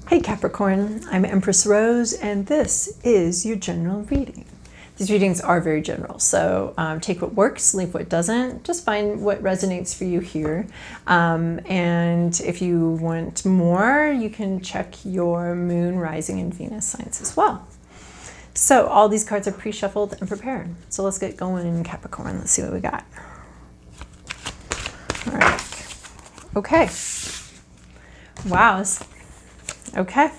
Hey Capricorn, I'm Empress Rose, and this is your general reading. These readings are very general, so take what works, leave what doesn't. Just find what resonates for you here. And if you want more, you can check your moon, rising, and Venus signs as well. So all these cards are pre-shuffled and prepared. So let's get going in Capricorn. Let's see what we got. All right. Okay. Wow. Okay.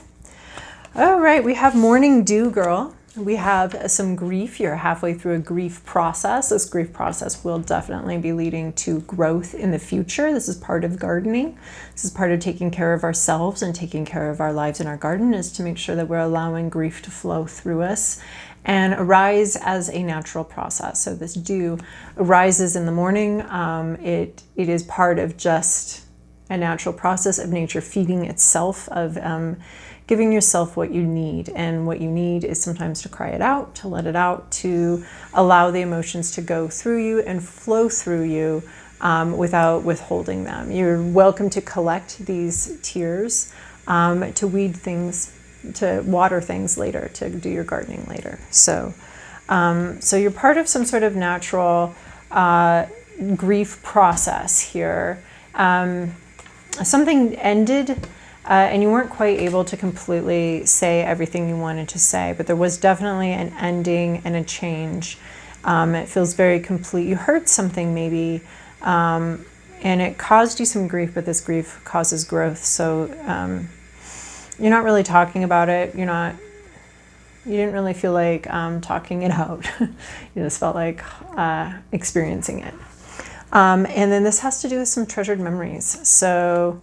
All right. We have morning dew, girl. We have some grief. You're halfway through a grief process. This grief process will definitely be leading to growth in the future. This is part of gardening. This is part of taking care of ourselves and taking care of our lives in our garden, is to make sure that we're allowing grief to flow through us and arise as a natural process. So this dew arises in the morning. It is part of just a natural process of nature feeding itself, of giving yourself what you need. And what you need is sometimes to cry it out, to let it out, to allow the emotions to go through you and flow through you without withholding them. You're welcome to collect these tears, to weed things, to water things later, to do your gardening later. So, so you're part of some sort of natural grief process here. Something ended and you weren't quite able to completely say everything you wanted to say, but there was definitely an ending and a change. It feels very complete. You heard something maybe, and it caused you some grief, but this grief causes growth. So you're not really talking about it. You didn't really feel like talking it out. You just felt like experiencing it. And then this has to do with some treasured memories. So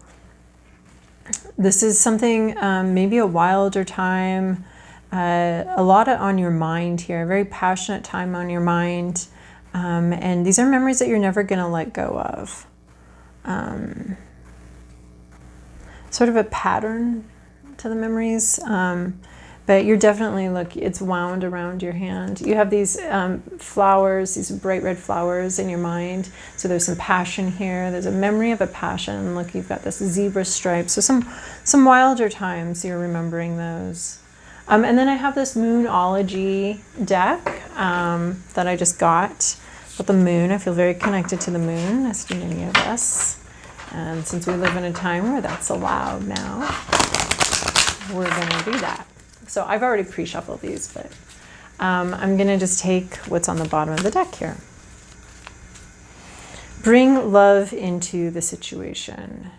this is something, maybe a wilder time, a lot on your mind here, a very passionate time on your mind. And these are memories that you're never going to let go of. Sort of a pattern to the memories. But you're definitely, look, it's wound around your hand. You have these flowers, these bright red flowers in your mind. So there's some passion here. There's a memory of a passion. Look, you've got this zebra stripe. So some wilder times, you're remembering those. And then I have this Moonology deck that I just got with the moon. I feel very connected to the moon, as do many of us. And since we live in a time where that's allowed now, we're going to do that. So I've already pre-shuffled these, but I'm going to just take what's on the bottom of the deck here. Bring love into the situation.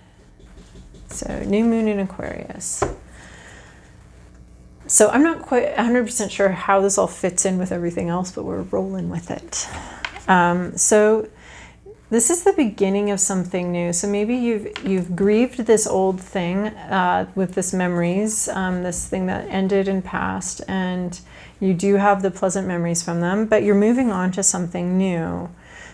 So new moon in Aquarius. So I'm not quite 100% sure how this all fits in with everything else, but we're rolling with it. So this is the beginning of something new. So maybe you've grieved this old thing with this memories, this thing that ended and passed, and you do have the pleasant memories from them, but you're moving on to something new.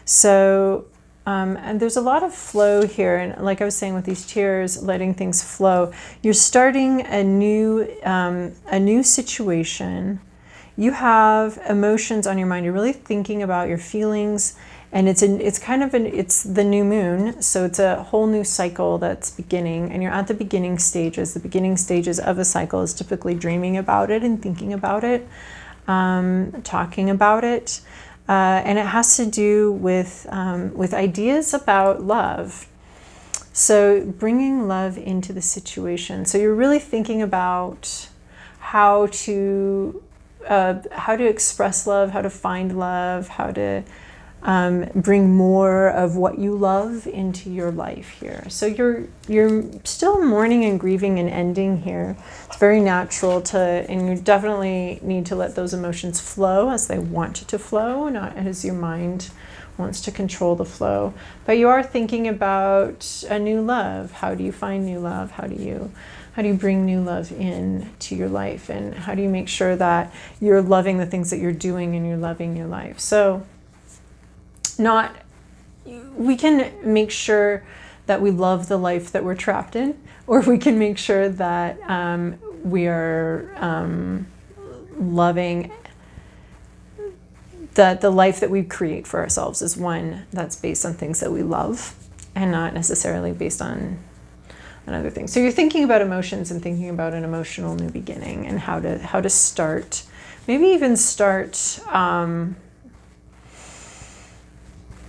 So, and there's a lot of flow here, and like I was saying with these tears, letting things flow. You're starting a new situation. You have emotions on your mind. You're really thinking about your feelings. And it's the new moon, so it's a whole new cycle that's beginning, and you're at the beginning stages. The beginning stages of a cycle is typically dreaming about it and thinking about it, talking about it, and it has to do with ideas about love. So bringing love into the situation. So you're really thinking about how to express love, how to find love, how to bring more of what you love into your life here. So you're still mourning and grieving and ending here. It's very natural and you definitely need to let those emotions flow as they want to flow, not as your mind wants to control the flow. But you are thinking about a new love. How do you find new love? How do you bring new love into your life? And how do you make sure that you're loving the things that you're doing and you're loving your life? So we can make sure that we love the life that we're trapped in, or we can make sure that we are loving that the life that we create for ourselves is one that's based on things that we love and not necessarily based on and other things. So you're thinking about emotions and thinking about an emotional new beginning and how to start, maybe even start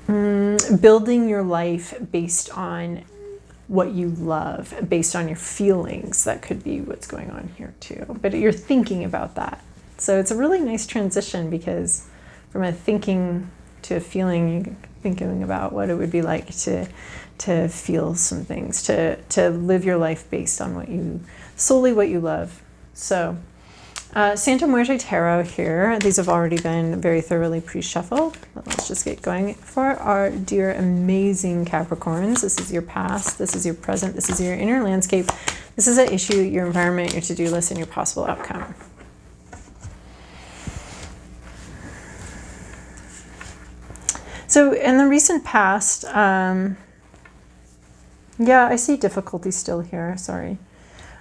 building your life based on what you love, based on your feelings. That could be what's going on here too. But you're thinking about that. So it's a really nice transition, because from a thinking to a feeling, you're thinking about what it would be like to feel some things, to live your life based on solely what you love. So Santa Muerte Tarot here. These have already been very thoroughly pre-shuffled. Let's just get going. For our dear amazing Capricorns, this is your past, this is your present, this is your inner landscape, this is an issue, your environment, your to-do list, and your possible outcome. So in the recent past, yeah, I see difficulty still here, sorry.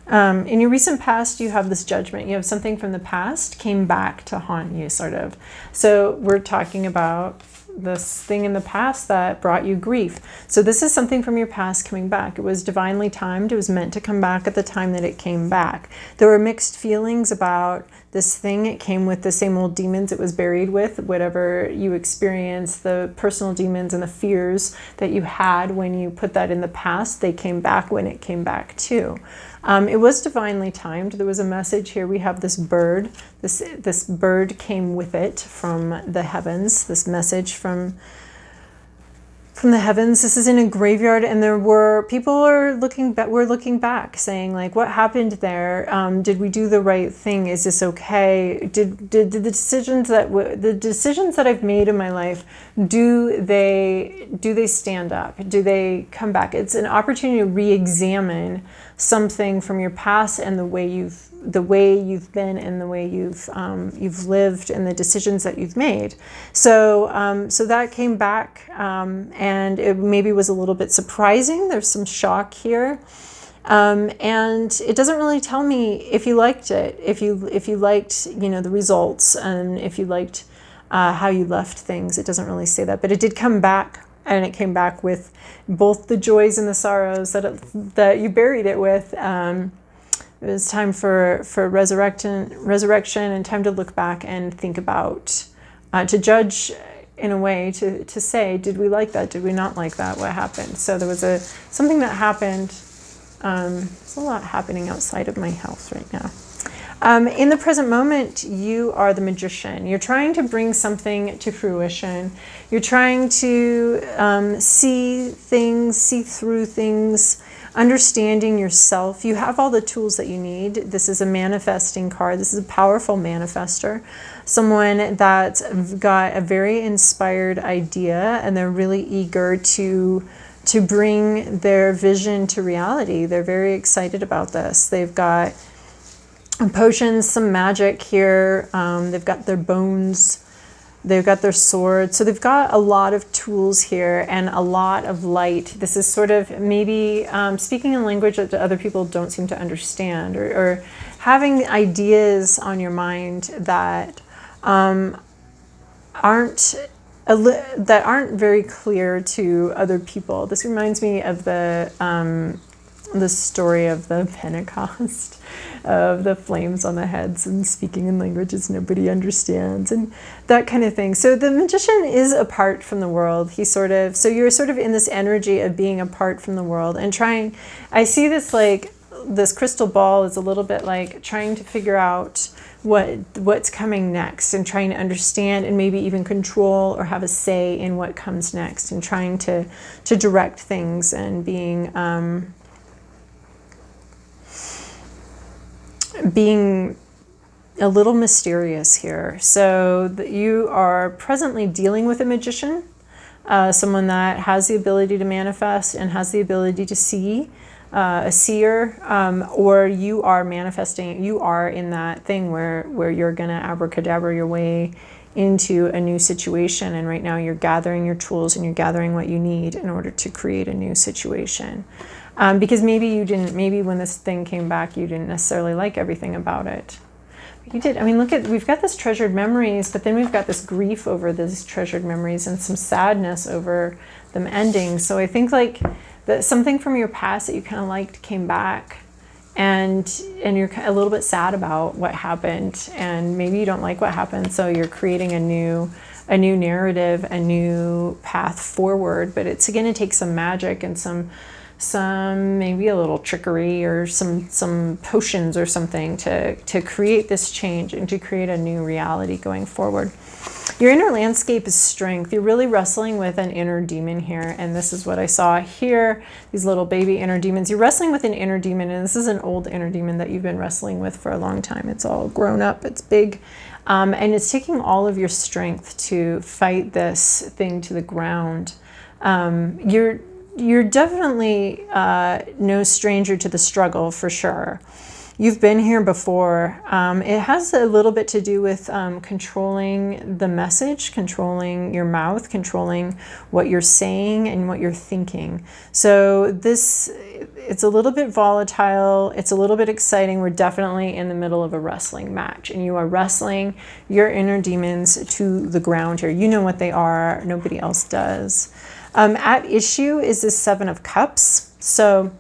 In your recent past, you have this judgment. You have something from the past came back to haunt you, sort of. So we're talking about this thing in the past that brought you grief. So this is something from your past coming back. It was divinely timed. It was meant to come back at the time that it came back. There were mixed feelings about this thing. It came with the same old demons it was buried with, whatever you experienced, the personal demons and the fears that you had when you put that in the past, they came back when it came back too. It was divinely timed. There was a message here. We have this bird. This bird came with it from the heavens. This message from the heavens. This is in a graveyard, and there were people were looking back, saying like, what happened there? Did we do the right thing? Is this okay? Did the decisions that I've made in my life, do they stand up? Do they come back? It's an opportunity to re-examine something from your past and the way you've been and the way you've lived and the decisions that you've made. So so that came back, and it maybe was a little bit surprising. There's some shock here, and it doesn't really tell me if you liked it, if you liked the results, and if you liked how you left things. It doesn't really say that, but it did come back. And it came back with both the joys and the sorrows that you buried it with. It was time for resurrection and time to look back and think about, to judge in a way, to say, did we like that? Did we not like that? What happened? So there was something that happened. There's a lot happening outside of my house right now. In the present moment, you are the magician. You're trying to bring something to fruition. You're trying to see things, see through things, understanding yourself. You have all the tools that you need. This is a manifesting card. This is a powerful manifester. Someone that's got a very inspired idea, and they're really eager to bring their vision to reality. They're very excited about this. They've got potions, some magic here. They've got their bones. They've got their swords. So they've got a lot of tools here and a lot of light. This is sort of maybe speaking a language that other people don't seem to understand, or having ideas on your mind that aren't very clear to other people. This reminds me of the story of the Pentecost, of the flames on the heads and speaking in languages nobody understands and that kind of thing. So the magician is apart from the world. So you're sort of in this energy of being apart from the world and trying. I see this like this crystal ball is a little bit like trying to figure out what's coming next, and trying to understand and maybe even control or have a say in what comes next, and trying to direct things, and being a little mysterious here. So that you are presently dealing with a magician, someone that has the ability to manifest and has the ability to see, a seer, or you are manifesting. You are in that thing where you're gonna abracadabra your way into a new situation, and right now you're gathering your tools and you're gathering what you need in order to create a new situation. Because maybe when this thing came back, you didn't necessarily like everything about it. But you did. I mean, we've got this treasured memories, but then we've got this grief over these treasured memories and some sadness over them ending. So I think like that something from your past that you kind of liked came back, and you're a little bit sad about what happened, and maybe you don't like what happened, so you're creating a new narrative, a new path forward. But it's going to take some magic and some maybe a little trickery or some potions or something to create this change and to create a new reality going forward. Your inner landscape is strength. You're really wrestling with an inner demon here, and this is what I saw here, these little baby inner demons. You're wrestling with an inner demon, and this is an old inner demon that you've been wrestling with for a long time. It's all grown up, it's big, and it's taking all of your strength to fight this thing to the ground. You're definitely no stranger to the struggle, for sure. You've been here before. It has a little bit to do with controlling the message, controlling your mouth, controlling what you're saying and what you're thinking. So it's a little bit volatile. It's a little bit exciting. We're definitely in the middle of a wrestling match, and you are wrestling your inner demons to the ground here. You know what they are. Nobody else does. At issue is this Seven of Cups. So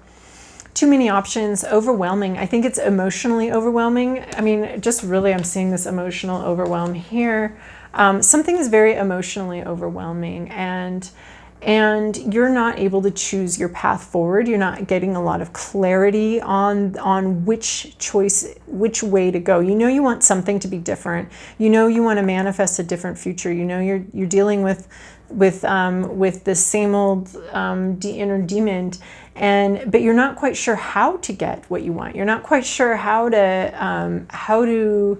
too many options, overwhelming. I think it's emotionally overwhelming. I mean, just really, I'm seeing this emotional overwhelm here. Something is very emotionally overwhelming, and you're not able to choose your path forward. You're not getting a lot of clarity on which way to go. You know you want something to be different. You know you want to manifest a different future. You know you're dealing with the same old inner demon, but you're not quite sure how to get what you want. You're not quite sure how to.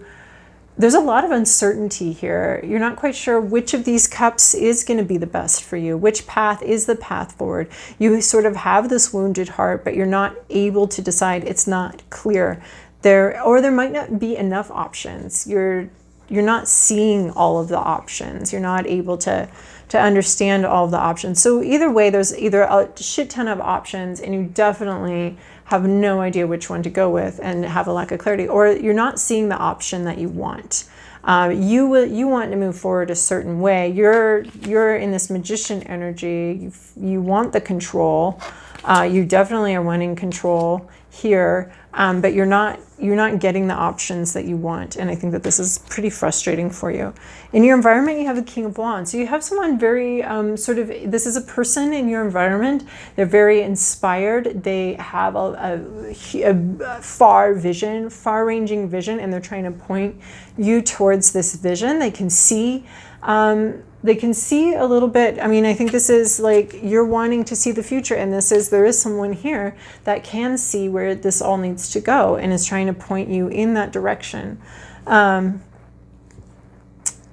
There's a lot of uncertainty here. You're not quite sure which of these cups is going to be the best for you. Which path is the path forward? You sort of have this wounded heart, but you're not able to decide. It's not clear. There might not be enough options. You're not seeing all of the options. You're not able to understand all of the options. So either way, there's either a shit ton of options and you definitely have no idea which one to go with and have a lack of clarity, or you're not seeing the option that you want. You want to move forward a certain way. You're in this magician energy. You want the control. You definitely are wanting control here, but you're not getting the options that you want, and I think that this is pretty frustrating for you. In your environment, you have the King of Wands. So you have someone very this is a person in your environment. They're very inspired. They have a far-ranging vision, and they're trying to point you towards this vision. They can see a little bit. I mean, I think this is like you're wanting to see the future, and there is someone here that can see where this all needs to go and is trying to point you in that direction.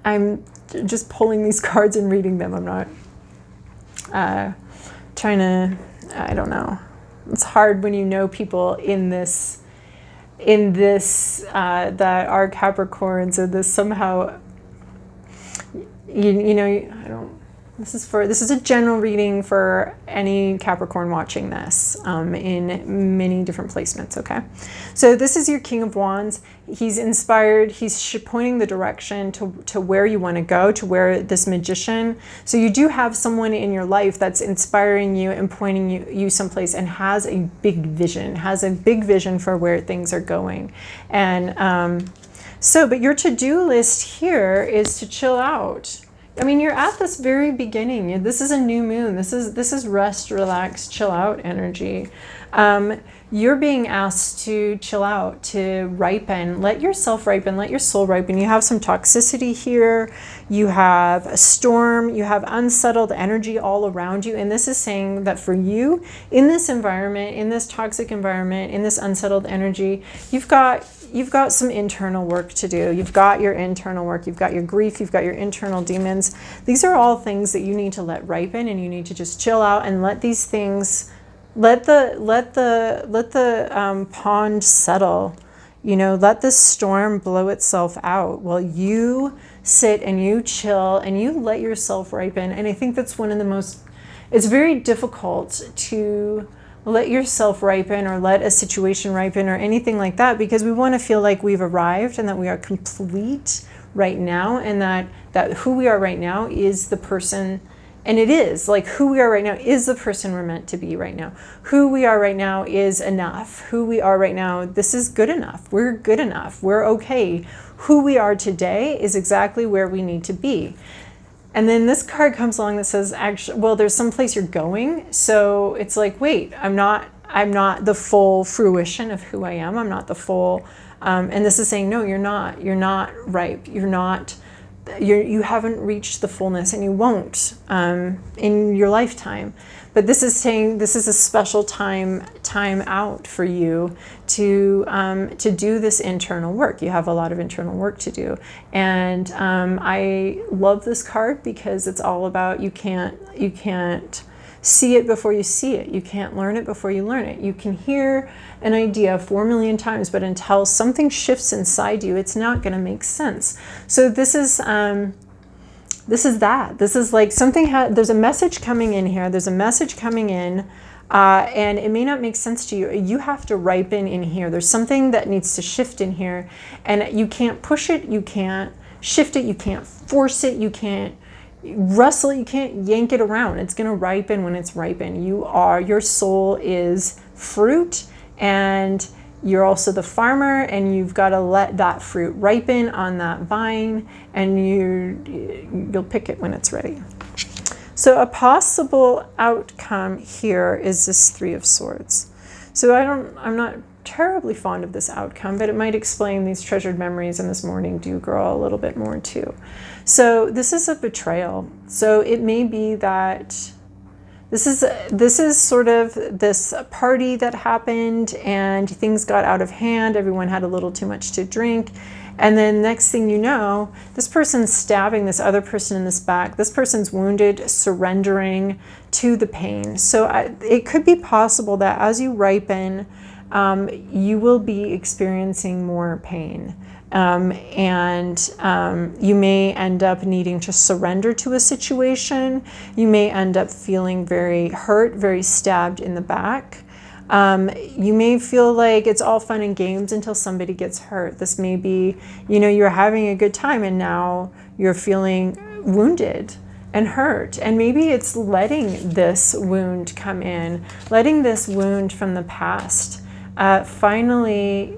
I'm just pulling these cards and reading them. I'm not trying to, I don't know. It's hard when you know people in this that are Capricorns, or this somehow, you know, I don't. This is a general reading for any Capricorn watching this in many different placements, okay? So this is your King of Wands. He's inspired. He's pointing the direction to where you want to go, to where this magician. So you do have someone in your life that's inspiring you and pointing you someplace, and has a big vision for where things are going. And but your to-do list here is to chill out. I mean, you're at this very beginning. This is a new moon. This is rest, relax, chill out energy. You're being asked to chill out, to ripen. Let yourself ripen. Let your soul ripen. You have some toxicity here. You have a storm. You have unsettled energy all around you. And this is saying that for you, in this environment, in this toxic environment, in this unsettled energy, you've got some internal work to do. You've got your internal work. You've got your grief. You've got your internal demons. These are all things that you need to let ripen, and you need to just chill out and let these things. Let the pond settle, you know, let the storm blow itself out while you sit and you chill and you let yourself ripen. And I think that's one of the most, it's very difficult to let yourself ripen or let a situation ripen or anything like that, because we want to feel like we've arrived and that we are complete right now, and that who we are right now is the person And it is, like, who we are right now is the person we're meant to be right now. Who we are right now is enough. Who we are right now, this is good enough. We're good enough. We're okay. Who we are today is exactly where we need to be. And then this card comes along that says, actually, well, there's some place you're going. So it's like, wait, I'm not the full fruition of who I am. I'm not the full, and this is saying, no, you're not ripe. You haven't reached the fullness, and you won't in your lifetime. But this is saying this is a special time out for you to do this internal work. You have a lot of internal work to do, and I love this card because it's all about you can't see it before you see it. You can't learn it before you learn it. You can hear an idea 4 million times, but until something shifts inside you, it's not going to make sense. So this is that. This is like something, there's a message coming in here. There's a message coming in, and it may not make sense to you. You have to ripen in here. There's something that needs to shift in here, and you can't push it. You can't shift it. You can't force it. You can't rustle, you can't yank it around. It's going to ripen when it's ripen. Your soul is fruit, and you're also the farmer, and you've got to let that fruit ripen on that vine, and you'll pick it when it's ready. So a possible outcome here is this 3 of Swords. So I'm not terribly fond of this outcome, but it might explain these treasured memories and this morning dew girl a little bit more too. So this is a betrayal. So it may be that this is sort of this party that happened and things got out of hand. Everyone had a little too much to drink. And then next thing you know, this person's stabbing this other person in this back. This person's wounded, surrendering to the pain. So it could be possible that as you ripen, you will be experiencing more pain. And you may end up needing to surrender to a situation. You may end up feeling very hurt, very stabbed in the back. You may feel like it's all fun and games until somebody gets hurt. This may be, you're having a good time and now you're feeling wounded and hurt. And maybe it's letting this wound come in, letting this wound from the past finally,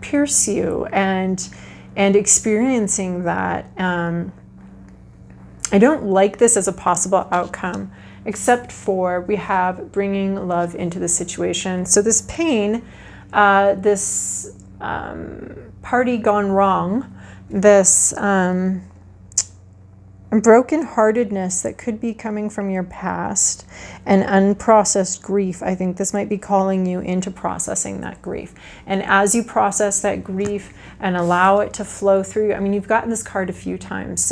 pierce you and experiencing that. I don't like this as a possible outcome, except for we have bringing love into the situation. So this pain, this party gone wrong, this brokenheartedness that could be coming from your past, and unprocessed grief. I think this might be calling you into processing that grief. And as you process that grief and allow it to flow through, you've gotten this card a few times.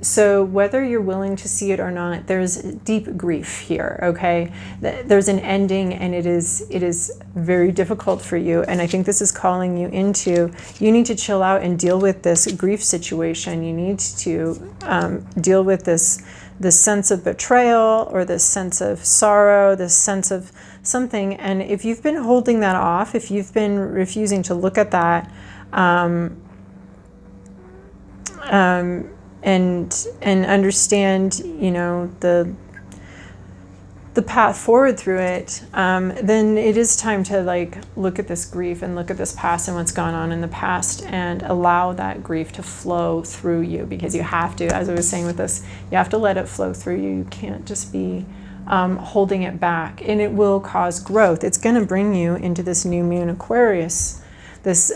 So whether you're willing to see it or not, there's deep grief here, okay? There's an ending, and it is very difficult for you. And I think this is calling you into, you need to chill out and deal with this grief situation. You need to deal with this sense of betrayal, or this sense of sorrow, this sense of something. And if you've been holding that off, if you've been refusing to look at that, and understand, the path forward through it, then it is time to look at this grief and look at this past and what's gone on in the past, and allow that grief to flow through you, because you have to, as I was saying with this, you have to let it flow through you. You can't just be holding it back, and it will cause growth. It's going to bring you into this new moon Aquarius, this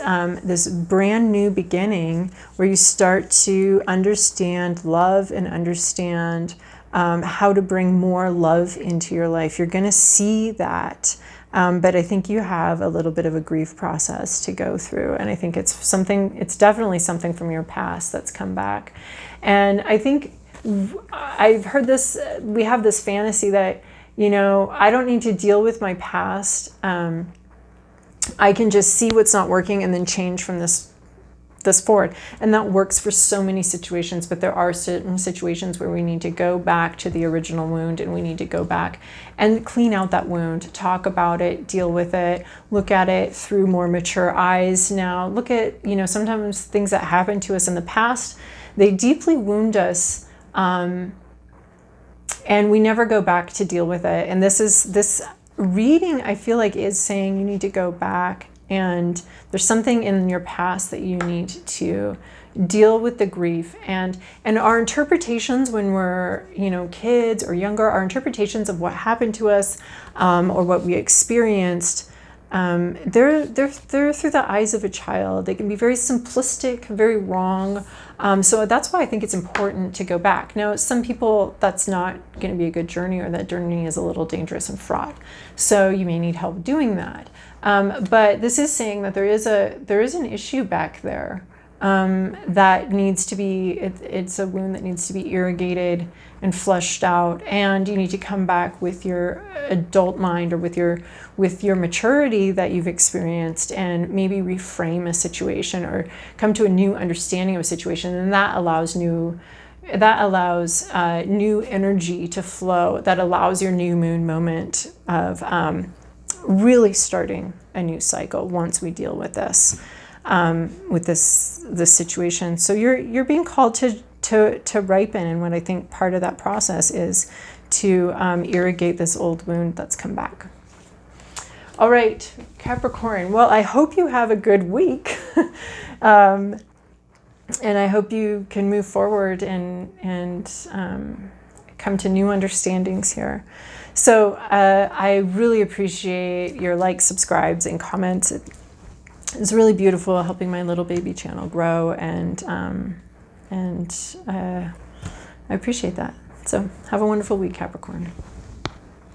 brand new beginning where you start to understand love and understand how to bring more love into your life. You're going to see that, but I think you have a little bit of a grief process to go through, and I think it's definitely something from your past that's come back. And I think I've heard this, we have this fantasy that, I don't need to deal with my past. I can just see what's not working and then change from this forward. And that works for so many situations, but there are certain situations where we need to go back to the original wound, and we need to go back and clean out that wound, talk about it, deal with it, look at it through more mature eyes. Now, look at, sometimes things that happened to us in the past, they deeply wound us And we never go back to deal with it. And this reading, I feel like, is saying you need to go back, and there's something in your past that you need to deal with the grief. And our interpretations when we're, you know, kids or younger, our interpretations of what happened to us, or what we experienced, they're through the eyes of a child. They can be very simplistic, very wrong. So that's why I think it's important to go back. Now, some people, that's not going to be a good journey, or that journey is a little dangerous and fraught. So you may need help doing that. But this is saying that there is an issue back there that needs to be, it's a wound that needs to be irrigated and flushed out, and you need to come back with your adult mind, or with your maturity that you've experienced, and maybe reframe a situation or come to a new understanding of a situation, and that allows new energy to flow, that allows your new moon moment of really starting a new cycle once we deal with this. With this situation. So you're being called to ripen, and what I think part of that process is to irrigate this old wound that's come back. All right, Capricorn. Well, I hope you have a good week, and I hope you can move forward and come to new understandings here. So I really appreciate your likes, subscribes, and comments. It's really beautiful, helping my little baby channel grow, and I appreciate that. So have a wonderful week, Capricorn.